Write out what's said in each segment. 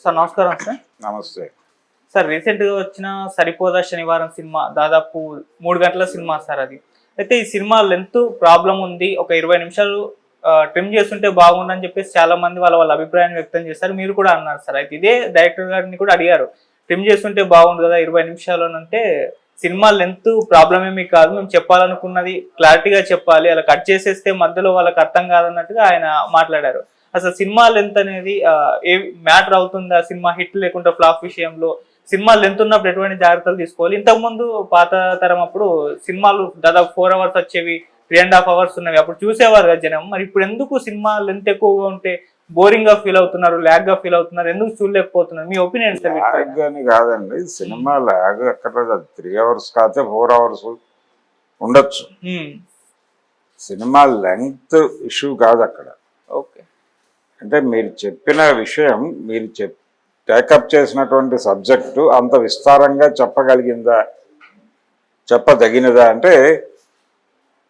Sir నమస్కారం sir. నమస్తే sir రీసెంట్గా వచ్చిన సరిపోదా శనివారం సినిమా దాదాపు 3 గంటల సినిమా సార్ అది. అయితే ఈ సినిమా లెంత్ ప్రాబ్లం ఉంది, ఒక 20 నిమిషాలు ట్రిమ్ చేస్తుంటే బాగుండని చెప్పేసి చాలా మంది వాళ్ళ అభిప్రాయాన్ని వ్యక్తం చేశారు. మీరు కూడా అన్నారు సార్. అయితే ఇదే డైరెక్టర్ గారిని కూడా అడిగారు, ట్రిమ్ చేస్తుంటే బాగుండు కదా 20 నిమిషాలు అని. అంటే సినిమా లెంత్ ప్రాబ్లం ఏమీ కాదు, మేము చెప్పాలనుకున్నది క్లారిటీగా చెప్పాలి, అలా కట్ చేసేస్తే మధ్యలో వాళ్ళకి అర్థం కాదన్నట్టుగా ఆయన మాట్లాడారు. అసలు సినిమా లెంత్ అనేది ఏ మ్యాటర్ అవుతుందా సినిమా హిట్ లేకుండా ఫ్లాప్ విషయంలో? సినిమా లెంత్ ఉన్నప్పుడు ఎటువంటి జాగ్రత్తలు తీసుకోవాలి? ఇంతకుముందు పాత తరం అప్పుడు సినిమాలు దాదాపు 4 అవర్స్ వచ్చేవి, 3.5 అవర్స్ ఉన్నవి, అప్పుడు చూసేవారు కదా జనం. మరి ఇప్పుడు ఎందుకు సినిమా లెంత్ ఎక్కువగా ఉంటే బోరింగ్ గా ఫీల్ అవుతున్నారు, ల్యాగ్ గా ఫీల్ అవుతున్నారు, ఎందుకు చూడలేకపోతున్నారు? మీ ఒపీనియన్ సార్. ల్యాగ్ అని కాదండి, సినిమా ల్యాగ్ ఎక్కడ 3 అవర్స్ కాకపోతే 4 అవర్స్ ఉండొచ్చు. సినిమా లెంగ్త్ ఇష్యూ కాదు అక్కడ. ఓకే, అంటే మీరు చెప్పిన విషయం, మీరు టేకప్ చేసినటువంటి సబ్జెక్టు అంత విస్తారంగా చెప్పగలిగిందా, చెప్పదగినదా అంటే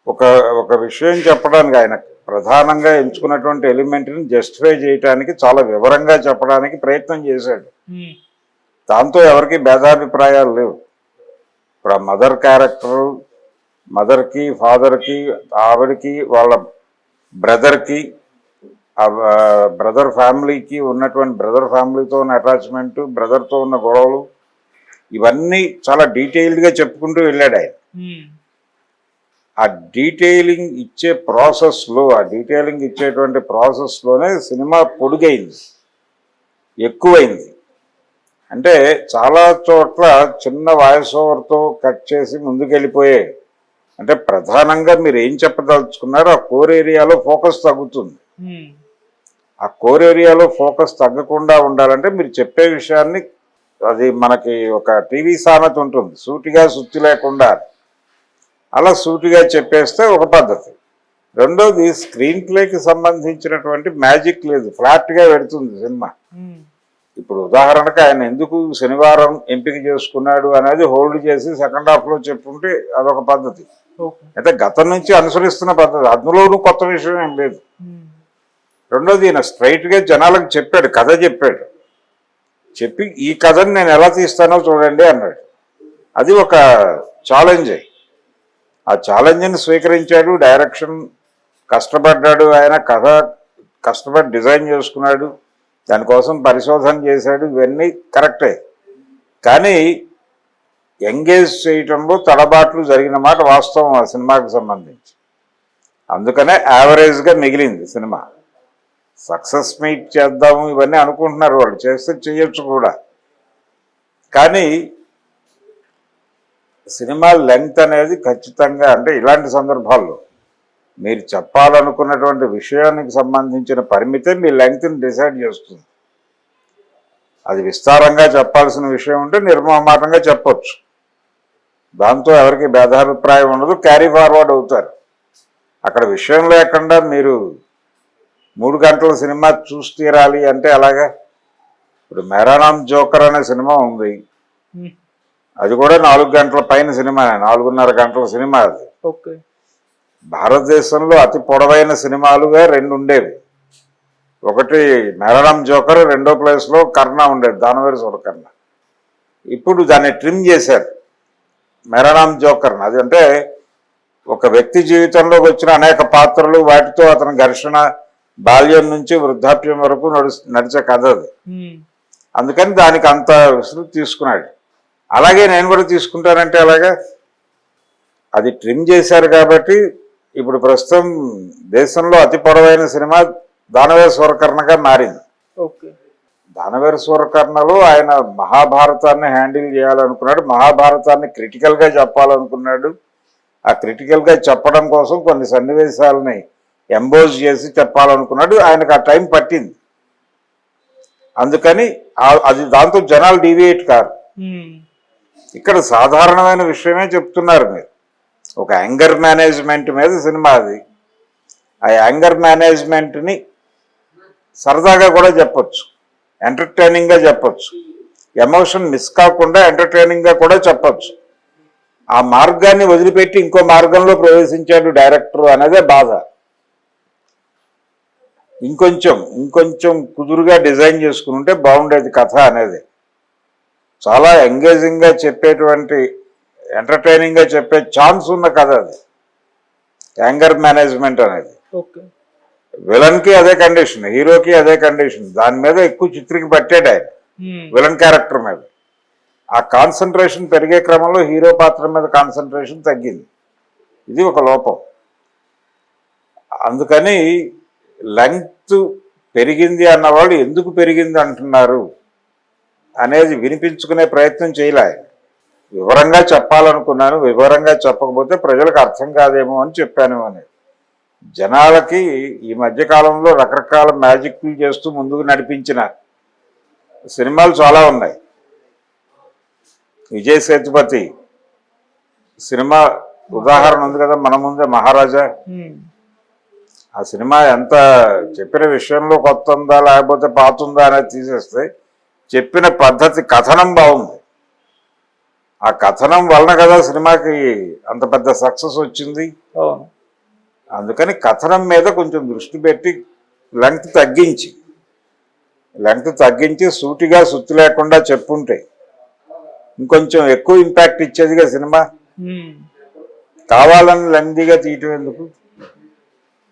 ఒక విషయం చెప్పడానికి ఆయన ప్రధానంగా ఎంచుకున్నటువంటి ఎలిమెంట్ని జస్టిఫై చేయడానికి చాలా వివరంగా చెప్పడానికి ప్రయత్నం చేశాడు. దాంతో ఎవరికి భేదాభిప్రాయాలు లేవు. ఇప్పుడు ఆ మదర్ క్యారెక్టరు, మదర్కి ఫాదర్కి, ఆవిడకి వాళ్ళ బ్రదర్కి, బ్రదర్ ఫ్యామిలీకి ఉన్నటువంటి బ్రదర్ ఫ్యామిలీతో ఉన్న అటాచ్మెంట్, బ్రదర్తో ఉన్న గొడవలు, ఇవన్నీ చాలా డీటెయిల్డ్గా చెప్పుకుంటూ వెళ్ళాడు ఆయన. ఆ డీటెయిలింగ్ ఇచ్చే ప్రాసెస్లో, ఆ డీటెయిలింగ్ ఇచ్చేటువంటి ప్రాసెస్లోనే సినిమా పొడుగైంది, ఎక్కువైంది. అంటే చాలా చోట్ల చిన్న వాయిస్ ఓవర్తో కట్ చేసి ముందుకెళ్ళిపోయే, అంటే ప్రధానంగా మీరు ఏం చెప్పదలుచుకున్నారో ఆ కోర్ ఏరియాలో ఫోకస్ తగ్గుతుంది. ఆ కోర్ ఏరియాలో ఫోకస్ తగ్గకుండా ఉండాలంటే మీరు చెప్పే విషయాన్ని, అది మనకి ఒక టీవీ సామెత ఉంటుంది, సూటిగా సుత్తి లేకుండా, అలా సూటిగా చెప్పేస్తే ఒక పద్ధతి. రెండోది, స్క్రీన్ ప్లేకి సంబంధించినటువంటి మ్యాజిక్ లేదు, ఫ్లాట్గా పెడుతుంది సినిమా. ఇప్పుడు ఉదాహరణకు ఆయన ఎందుకు శనివారం ఎంపిక చేసుకున్నాడు అనేది హోల్డ్ చేసి సెకండ్ హాఫ్లో చెప్పుకుంటే అదొక పద్ధతి. అయితే గతం నుంచి అనుసరిస్తున్న పద్ధతి, అందులోనూ కొత్త విషయం ఏం లేదు. రెండోది, ఈయన స్ట్రైట్గా జనాలకు చెప్పాడు, కథ చెప్పాడు. చెప్పి ఈ కథని నేను ఎలా తీస్తానో చూడండి అన్నాడు. అది ఒక ఛాలెంజ్. ఆ ఛాలెంజ్ని స్వీకరించాడు. డైరెక్షన్ కష్టపడ్డాడు, ఆయన కథ కష్టపడి డిజైన్ చేసుకున్నాడు, దానికోసం పరిశోధన చేశాడు, ఇవన్నీ కరెక్టే. కానీ ఎంగేజ్ చేయటంలో తడబాట్లు జరిగిన మాట వాస్తవం ఆ సినిమాకి సంబంధించి. అందుకనే యావరేజ్గా మిగిలింది సినిమా. సక్సెస్ మీట్ చేద్దాము ఇవన్నీ అనుకుంటున్నారు వాళ్ళు, చేస్తే చేయొచ్చు కూడా. కానీ సినిమా లెంగ్త్ అనేది ఖచ్చితంగా, అంటే ఇలాంటి సందర్భాల్లో మీరు చెప్పాలనుకున్నటువంటి విషయానికి సంబంధించిన పరిమితే మీ లెంగ్త్ని డిసైడ్ చేస్తుంది. అది విస్తారంగా చెప్పాల్సిన విషయం ఉంటే నిర్మోహమాటంగా చెప్పొచ్చు, దాంతో ఎవరికి భేదాభిప్రాయం ఉండదు, క్యారీ ఫార్వర్డ్ అవుతారు. అక్కడ విషయం లేకుండా మీరు 3 గంటల సినిమా చూసి తీరాలి అంటే అలాగా. ఇప్పుడు మేరా నామ్ జోకర్ అనే సినిమా ఉంది, అది కూడా 4 గంటల పైన సినిమా, 4.5 గంటల సినిమా అది. భారతదేశంలో అతి పొడవైన సినిమాలుగా 2 ఉండేవి. ఒకటి మేరా నామ్ జోకర్, రెండో ప్లేస్లో కర్ణ ఉండేది, దానవేరు సూరకర్ణ. ఇప్పుడు దాన్ని ట్రిమ్ చేశారు మేరా నామ్ జోకర్. అది అంటే ఒక వ్యక్తి జీవితంలోకి వచ్చిన అనేక పాత్రలు, వాటితో అతని ఘర్షణ, బాల్యం నుంచి వృద్ధాప్యం వరకు నడిచే కథ అది. అందుకని దానికి అంత విసురు తీసుకున్నాడు. అలాగే నేను కూడా తీసుకుంటానంటే అలాగా. అది ట్రిమ్ చేశారు కాబట్టి ఇప్పుడు ప్రస్తుతం దేశంలో అతి పొడవైన సినిమా దానవేర సూరకర్ణగా మారింది. దానవేర సూరకర్ణలో ఆయన మహాభారతాన్ని హ్యాండిల్ చేయాలనుకున్నాడు, మహాభారతాన్ని క్రిటికల్గా చెప్పాలనుకున్నాడు. ఆ క్రిటికల్గా చెప్పడం కోసం కొన్ని సన్నివేశాలని ఎంబోజ్ చేసి చెప్పాలనుకున్నాడు. ఆయనకు ఆ టైం పట్టింది. అందుకని అది దాంతో జనాలు డీవియేట్ కారు. ఇక్కడ సాధారణమైన విషయమే చెప్తున్నారు మీరు. ఒక యాంగర్ మేనేజ్మెంట్ మీద సినిమా అది. ఆ యాంగర్ మేనేజ్మెంట్ని సరదాగా కూడా చెప్పొచ్చు, ఎంటర్టైనింగ్గా చెప్పొచ్చు, ఎమోషన్ మిస్ కాకుండా ఎంటర్టైనింగ్గా కూడా చెప్పొచ్చు. ఆ మార్గాన్ని వదిలిపెట్టి ఇంకో మార్గంలో ప్రవేశించాడు డైరెక్టర్ అనేదే బాధ. ఇంకొంచెం కుదురుగా డిజైన్ చేసుకుని ఉంటే బాగుండేది కథ అనేది. చాలా ఎంగేజింగ్గా చెప్పేటువంటి, ఎంటర్టైనింగ్గా చెప్పే ఛాన్స్ ఉన్న కథ అది. యాంగర్ మేనేజ్మెంట్ అనేది ఓకే. విలన్కి అదే కండిషన్, హీరోకి అదే కండిషన్. దాని మీద ఎక్కువ చిత్రికి పట్టాడు ఆయన, విలన్ క్యారెక్టర్ మీద. ఆ కాన్సన్ట్రేషన్ పెరిగే క్రమంలో హీరో పాత్ర మీద కాన్సన్ట్రేషన్ తగ్గింది. ఇది ఒక లోపం. అందుకని లెంగ్త్ పెరిగింది అన్నవాళ్ళు ఎందుకు పెరిగింది అంటున్నారు అనేది వినిపించుకునే ప్రయత్నం చేయలే. వివరంగా చెప్పాలనుకున్నాను, వివరంగా చెప్పకపోతే ప్రజలకు అర్థం కాదేమో అని చెప్పాను అనేది. జనాలకి ఈ మధ్యకాలంలో రకరకాల మ్యాజిక్లు చేస్తూ ముందుకు నడిపించిన సినిమాలు చాలా ఉన్నాయి. విజయ్ సేతుపతి సినిమా ఉదాహరణ ఉంది కదా మన ముందే, మహారాజా. ఆ సినిమా ఎంత చెప్పిన విషయంలో కొత్త ఉందా లేకపోతే పాత ఉందా అనేది తీసేస్తే చెప్పిన పద్ధతి, కథనం బాగుంది. ఆ కథనం వలన కదా సినిమాకి అంత పెద్ద సక్సెస్ వచ్చింది. అందుకని కథనం మీద కొంచెం దృష్టి పెట్టి లెంగ్త్ తగ్గించి సూటిగా సుత్తి లేకుండా చెప్పుంటే ఇంకొంచెం ఎక్కువ ఇంపాక్ట్ ఇచ్చేదిగా సినిమా. కావాలని లెంగ్తీగా తీయటం ఎందుకు,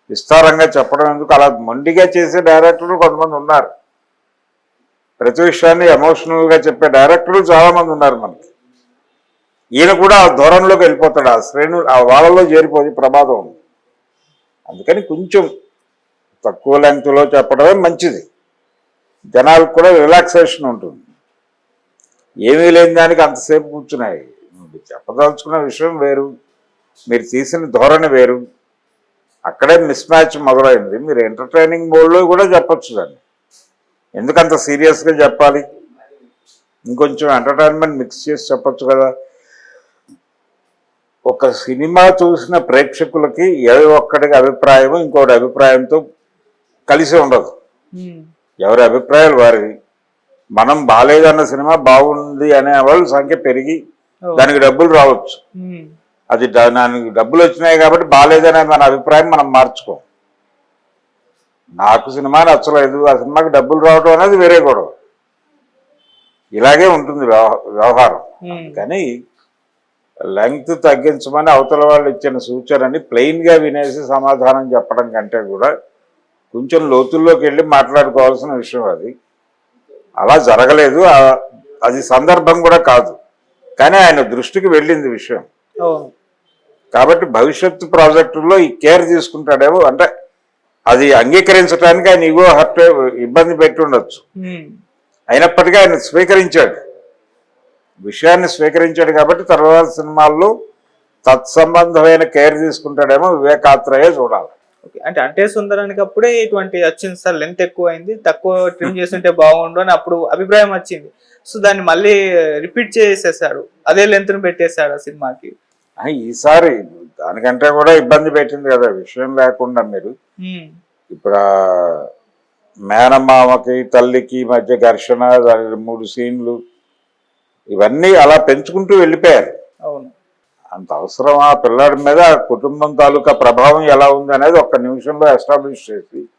విస్తారంగా చెప్పడం ఎందుకు? అలా మొండిగా చేసే డైరెక్టర్లు కొంతమంది ఉన్నారు. ప్రతి విషయాన్ని ఎమోషనల్గా చెప్పే డైరెక్టర్లు చాలామంది ఉన్నారు మనకి. ఈయన కూడా ఆ దూరంలోకి వెళ్ళిపోతాడు, ఆ శ్రేణు, ఆ వాళ్ళలో చేరిపోయి ప్రమాదం ఉంది. అందుకని కొంచెం తక్కువ లెంగ్త్లో చెప్పడమే మంచిది. జనాలకు కూడా రిలాక్సేషన్ ఉంటుంది. ఏమీ లేని దానికి అంతసేపు కూర్చున్నాయి. చెప్పదలుచుకున్న విషయం వేరు, మీరు తీసిన ధోరణి వేరు. అక్కడే మిస్ మ్యాచ్ మొదలైంది. మీరు ఎంటర్టైనింగ్ మోడ్లో కూడా చెప్పచ్చు దాన్ని. ఎందుకంత సీరియస్గా చెప్పాలి? ఇంకొంచెం ఎంటర్టైన్మెంట్ మిక్స్ చేసి చెప్పచ్చు కదా. ఒక సినిమా చూసిన ప్రేక్షకులకి ఏ ఒక్కడికి అభిప్రాయం ఇంకోటి అభిప్రాయంతో కలిసి ఉండదు. ఎవరి అభిప్రాయాలు వారివి. మనం బాగాలేదన్న సినిమా బాగుంది అనే వాళ్ళ సంఖ్య పెరిగి దానికి డబ్బులు రావచ్చు. అది దానికి డబ్బులు వచ్చినాయి కాబట్టి బాగాలేదనే మన అభిప్రాయం మనం మార్చుకోం. నాకు సినిమా నచ్చలేదు, ఆ సినిమాకి డబ్బులు రావడం అనేది వేరే గొడవ. ఇలాగే ఉంటుంది వ్యవహారం. కానీ లెంగ్త్ తగ్గించమని అవతల వాళ్ళు ఇచ్చిన సూచనని ప్లెయిన్గా వినేసి సమాధానం చెప్పడం కంటే కూడా కొంచెం లోతుల్లోకి వెళ్ళి మాట్లాడుకోవాల్సిన విషయం అది. అలా జరగలేదు, అది సందర్భం కూడా కాదు. కానీ ఆయన దృష్టికి వెళ్ళింది విషయం. కాబట్టి భవిష్యత్తు ప్రాజెక్టుల్లో ఈ కేర్ తీసుకుంటాడేమో, అంటే అది అంగీకరించడానికి ఆయన ఇగో హర్ట్ ఇబ్బంది పెట్టి ఉండొచ్చు. అయినప్పటికీ ఆయన స్వీకరించాడు, విషయాన్ని స్వీకరించాడు. కాబట్టి తర్వాత సినిమాల్లో తత్సంబంధమైన కేర్ తీసుకుంటాడేమో వివేకాత్రయే చూడాలి. అంటే సుందరానికి అప్పుడే ఇటువంటి వచ్చింది సార్, లెంత్ ఎక్కువ అయింది, తక్కువ ట్రిమ్ చేస్తుంటే బాగుండు అని అప్పుడు అభిప్రాయం వచ్చింది. సో దాన్ని మళ్ళీ రిపీట్ చేసేసాడు, అదే లెంత్ ను పెట్టేశాడు ఆ సినిమాకి. ఈసారి దానికంటే కూడా ఇబ్బంది పెట్టింది కదా విషయం లేకుండా. మీరు ఇప్పుడు మేనమామకి తల్లికి మధ్య ఘర్షణ, 3 సీన్లు, ఇవన్నీ అలా పెంచుకుంటూ వెళ్ళిపోయారు. అవును, అంత అవసరం? ఆ పిల్లాడి మీద కుటుంబం తాలూకా ప్రభావం ఎలా ఉంది అనేది ఒక్క నిమిషంలో ఎస్టాబ్లిష్ చేసి